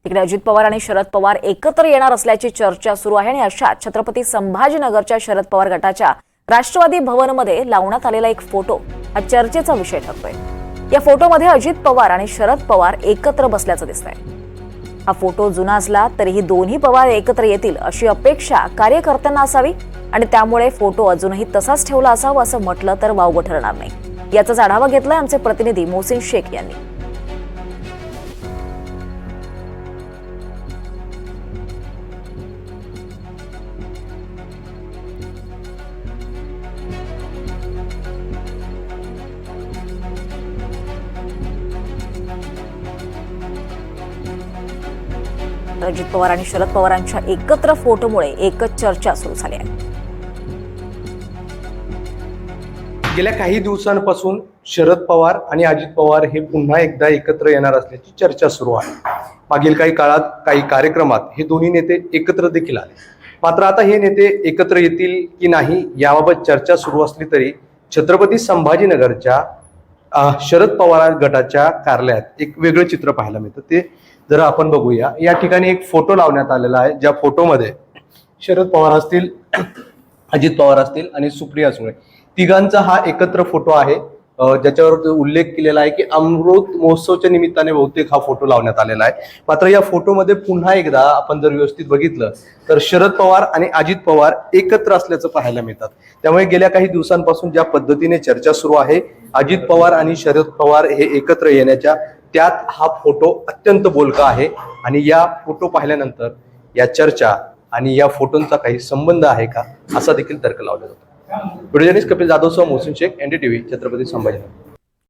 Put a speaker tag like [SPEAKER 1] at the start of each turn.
[SPEAKER 1] तिकडे अजित पवार आणि शरद पवार एकत्र येणार असल्याची चर्चा सुरू आहे आणि अशात छत्रपती संभाजीनगरच्या शरद पवार गटाच्या राष्ट्रवादी भवनमध्ये लावण्यात आलेला एक फोटो हा चर्चेचा विषय ठरतोय। या फोटोमध्ये अजित पवार आणि शरद पवार एकत्र बसल्याचं दिसतंय। हा फोटो जुना असला तरीही दोन्ही पवार एकत्र येतील अशी अपेक्षा कार्यकर्त्यांना असावी आणि त्यामुळे फोटो अजूनही तसाच ठेवला असावा असं म्हटलं तर वावगं ठरणार नाही। याचाच आढावा घेतलाय आमचे प्रतिनिधी मोहसिन शेख यांनी। अजित पवार आणि शरद पवारांच्या एकत्र फोटोमुळे एकच चर्चा सुरू झाली आहे।
[SPEAKER 2] गेल्या काही दिवसांपासून शरद पवार आणि अजित पवार हे पुन्हा एकदा एकत्र येणार असल्याची चर्चा सुरू आहे। मागील काही काळात काही कार्यक्रमात हे दोन्ही नेते एकत्र देखील आले, मात्र आता हे नेते एकत्र येतील की नाही याबाबत चर्चा सुरू असली तरी छत्रपती संभाजीनगरच्या शरद पवार गटाच्या कार्यालयात एक वेगळं चित्र पाहायला मिळतं। ते जरा आपण बघूया। या ठिकाणी एक फोटो लावण्यात आलेला आहे, ज्या फोटोमध्ये शरद पवार असतील, अजित पवार असतील आणि सुप्रिया सुळे तिघांचा हा एकत्र फोटो आहे, ज्याच्यावर उल्लेख केलेला आहे की अमृत महोत्सवच्या निमित्ताने बहुतेक हा फोटो लावण्यात आलेला आहे। मात्र या फोटोमध्ये पुन्हा एकदा आपण जर व्यवस्थित बघितलं तर शरद पवार आणि अजित पवार एकत्र असल्याचं पाहायला मिळतात। त्यामुळे गेल्या काही दिवसांपासून ज्या पद्धतीने चर्चा सुरू आहे अजित पवार आणि शरद पवार हे एकत्र येण्याच्या, त्यात हा फोटो अत्यंत बोलका आहे आणि या फोटो पाहिल्यानंतर या चर्चा आणि या फोटोंचा काही संबंध आहे का असा देखील तर्क लावला जातो। व्हिडिओ जर्नलिस्ट कपिल जाधव सह मोहसिन शेख, NDTV, छत्रपती संभाजीनगर।